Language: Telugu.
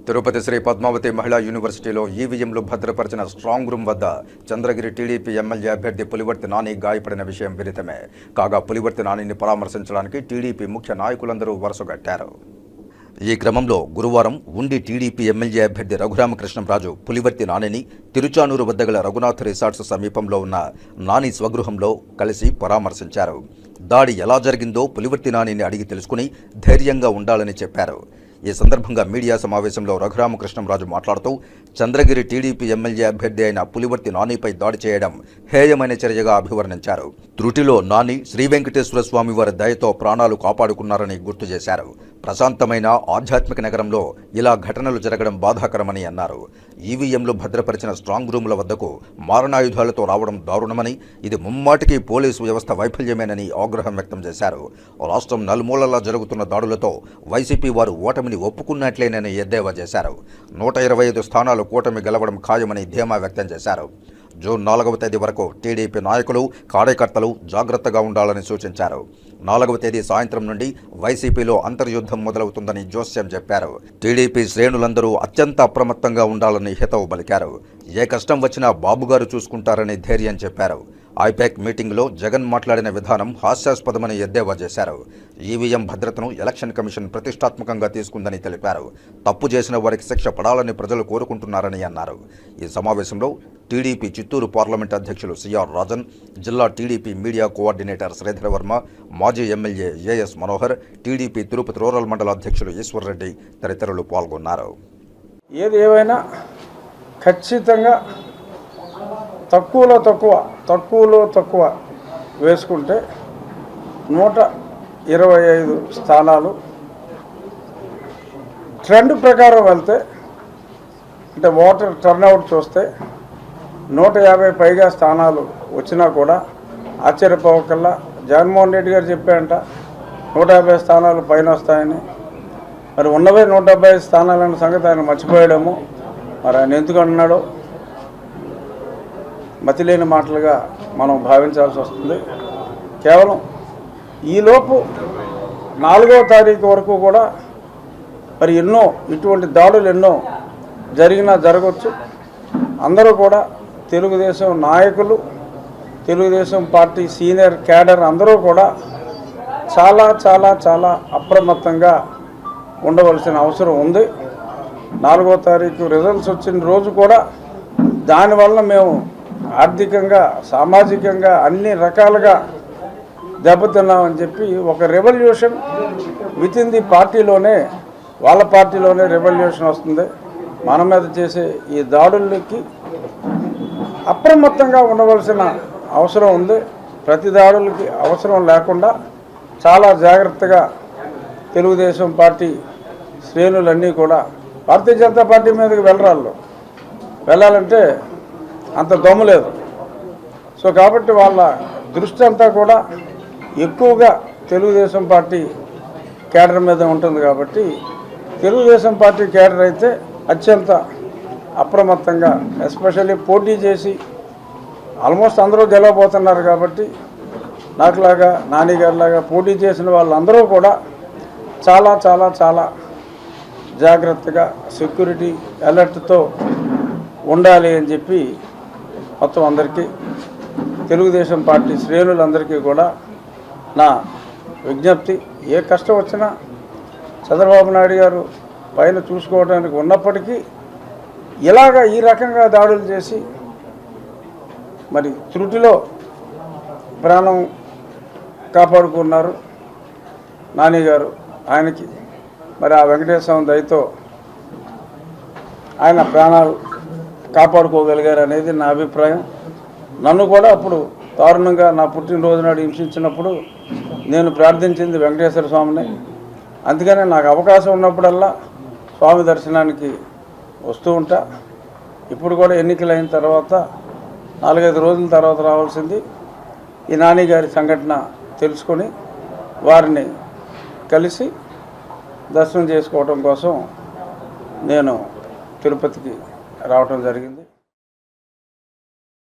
తిరుపతి శ్రీ పద్మావతి మహిళా యూనివర్సిటీలో ఈవీఎంలు భద్రపరిచిన స్ట్రాంగ్ రూమ్ వద్ద చంద్రగిరి టీడీపీ ఎమ్మెల్యే అభ్యర్థి పులివర్తి నాని గాయపడిన విషయం విదితమే. కాగా పులివర్తి నానిని పరామర్శించడానికి టీడీపీ ముఖ్య నాయకులందరూ వరుసగట్టారు. ఈ క్రమంలో గురువారం ఉండి టీడీపీ ఎమ్మెల్యే అభ్యర్థి రఘురామకృష్ణంరాజు పులివర్తి నానిని తిరుచానూరు వద్ద గల రఘునాథ్ రిసార్ట్స్ సమీపంలో ఉన్న నాని స్వగృహంలో కలిసి పరామర్శించారు. దాడి ఎలా జరిగిందో పులివర్తి నానిని అడిగి తెలుసుకుని ధైర్యంగా ఉండాలని చెప్పారు. ఈ సందర్భంగా మీడియా సమావేశంలో రఘురామకృష్ణంరాజు మాట్లాడుతూ చంద్రగిరి టీడీపీ ఎమ్మెల్యే అభ్యర్థి అయిన పులివర్తి నానిపై దాడి చేయడం హేయమైన చర్యగా అభివర్ణించారు. త్రుటిలో నాని శ్రీ వెంకటేశ్వర స్వామి వారి దయతో ప్రాణాలు కాపాడుకున్నారని గుర్తు చేశారు. ప్రశాంతమైన ఆధ్యాత్మిక నగరంలో ఇలా ఘటనలు జరగడం బాధాకరమని అన్నారు. ఈవీఎంలు భద్రపరిచిన స్ట్రాంగ్ రూముల వద్దకు మారణాయుధాలతో రావడం దారుణమని, ఇది ముమ్మాటికి పోలీసు వ్యవస్థ వైఫల్యమేనని ఆగ్రహం వ్యక్తం చేశారు. రాష్ట్రం నలుమూలలా జరుగుతున్న దాడులతో వైసీపీ వారు ఓటమిని ఒప్పుకున్నట్లేనని ఎద్దేవా చేశారు. 125 స్థానాలు కూటమి గెలవడం ఖాయమని ధీమా వ్యక్తం చేశారు. జూన్ 4వ తేదీ వరకు టీడీపీ నాయకులు, కార్యకర్తలు జాగ్రత్తగా ఉండాలని సూచించారు. 4వ తేదీ సాయంత్రం నుండి వైసీపీలో అంతర్యుద్ధం మొదలవుతుందని జోస్యం చెప్పారు. టీడీపీ శ్రేణులందరూ అత్యంత అప్రమత్తంగా ఉండాలని హితవు పలికారు. ఏ కష్టం వచ్చినా బాబుగారు చూసుకుంటారని ధైర్యం చెప్పారు. ఐపాక్ మీటింగ్లో జగన్ మాట్లాడిన విధానం హాస్యాస్పదమని ఎద్దేవా చేశారు. ఈవీఎం భద్రతను ఎలక్షన్ కమిషన్ ప్రతిష్టాత్మకంగా తీసుకుందని తెలిపారు. తప్పు చేసిన వారికి శిక్ష పడాలని ప్రజలు కోరుకుంటున్నారని అన్నారు. ఈ సమావేశంలో టీడీపీ చిత్తూరు పార్లమెంట్ అధ్యక్షులు సిఆర్ రాజన్, జిల్లా TDP media coordinator Sridhar Varma, మాజీ MLA as Manohar, TDP Tirupati rural మండల అధ్యక్షులు ఈశ్వర్రెడ్డి తదితరులు పాల్గొన్నారు. ఏది ఏమైనా ఖచ్చితంగా తక్కువలో తక్కువ వేసుకుంటే 125 స్థానాలు ట్రెండ్ ప్రకారం వెళ్తే, అంటే ఓటర్ టర్నౌట్ చూస్తే 150 పైగా స్థానాలు వచ్చినా కూడా ఆశ్చర్యపోవకల్లా. జగన్మోహన్ రెడ్డి గారు చెప్పారంట 150 స్థానాలు పైన వస్తాయని. మరి ఉన్నవే 175 స్థానాలన్న సంగతి ఆయన మర్చిపోయాడేమో. మరి ఆయన ఎందుకు అన్నాడో మతిలేని మాటలుగా మనం భావించాల్సి వస్తుంది. కేవలం ఈలోపు 4వ తారీఖు వరకు కూడా మరి ఎన్నో ఇటువంటి దాడులు ఎన్నో జరగవచ్చు. అందరూ కూడా తెలుగుదేశం నాయకులు, తెలుగుదేశం పార్టీ సీనియర్ క్యాడర్ అందరూ కూడా చాలా చాలా చాలా అప్రమత్తంగా ఉండవలసిన అవసరం ఉంది. 4వ తారీఖు రిజల్ట్స్ వచ్చిన రోజు కూడా దానివల్ల మేము ఆర్థికంగా, సామాజికంగా అన్ని రకాలుగా దెబ్బతిన్నామని చెప్పి ఒక రెవల్యూషన్ విత్ ఇన్ ది పార్టీలోనే, వాళ్ళ పార్టీలోనే రెవల్యూషన్ వస్తుంది. మన మీద చేసే ఈ దాడులకి అప్రమత్తంగా ఉండవలసిన అవసరం ఉంది. ప్రతి దాడులకి అవసరం లేకుండా చాలా జాగ్రత్తగా తెలుగుదేశం పార్టీ శ్రేణులన్నీ కూడా భారతీయ జనతా పార్టీ మీదకి వెళ్ళాలంటే అంత దమ్ము లేదు. సో కాబట్టి వాళ్ళ దృష్టి అంతా కూడా ఎక్కువగా తెలుగుదేశం పార్టీ కేడర్ మీద ఉంటుంది. కాబట్టి తెలుగుదేశం పార్టీ కేడర్ అయితే అత్యంత అప్రమత్తంగా, ఎస్పెషల్లీ పోటీ చేసి ఆల్మోస్ట్ అందరూ గెలవబోతున్నారు. కాబట్టి నాకులాగా, నాని గారిలాగా పోటీ చేసిన వాళ్ళందరూ కూడా చాలా చాలా చాలా జాగ్రత్తగా సెక్యూరిటీ అలర్ట్తో ఉండాలి అని చెప్పి మొత్తం అందరికీ, తెలుగుదేశం పార్టీ శ్రేణులందరికీ కూడా నా విజ్ఞప్తి. ఏ కష్టం వచ్చినా చంద్రబాబు నాయుడు గారు పైన చూసుకోవడానికి ఉన్నప్పటికీ ఈ రకంగా దాడులు చేసి మరి త్రుటిలో ప్రాణం కాపాడుకున్నారు నాని గారు. ఆయనకి మరి ఆ వెంకటేశ్వర దయతో ఆయన ప్రాణాలు కాపాడుకోగలిగారు అనేది నా అభిప్రాయం. నన్ను కూడా అప్పుడు దారుణంగా నా పుట్టినరోజు నాడు హింసించినప్పుడు నేను ప్రార్థించింది వెంకటేశ్వర స్వామిని. అందుకనే నాకు అవకాశం ఉన్నప్పుడల్లా స్వామి దర్శనానికి వస్తూ ఉంటా. ఇప్పుడు కూడా ఎన్నికలైన తర్వాత 4-5 రోజుల తర్వాత రావాల్సింది. ఈ నాని గారి సంఘటన తెలుసుకొని వారిని కలిసి దర్శనం చేసుకోవడం కోసం నేను తిరుపతికి రావటం జరిగింది.